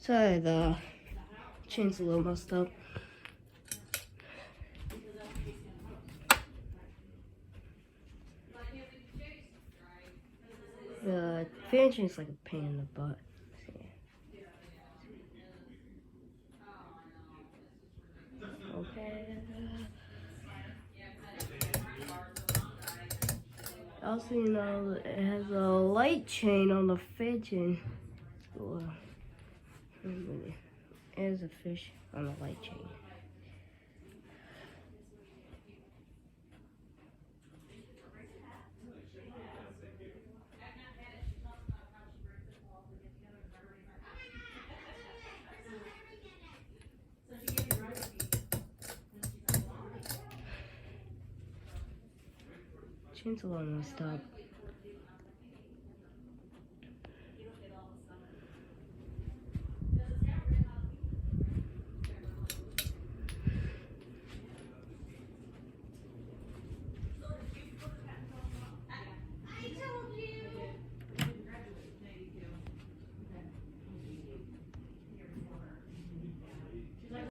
Sorry, the chain's a little messed up. The fan chain's like a pain in the butt. Okay. Also, you know, it has a light chain on the fan chain. Ooh, there's a fish on the light chain. Chain's a little messed up.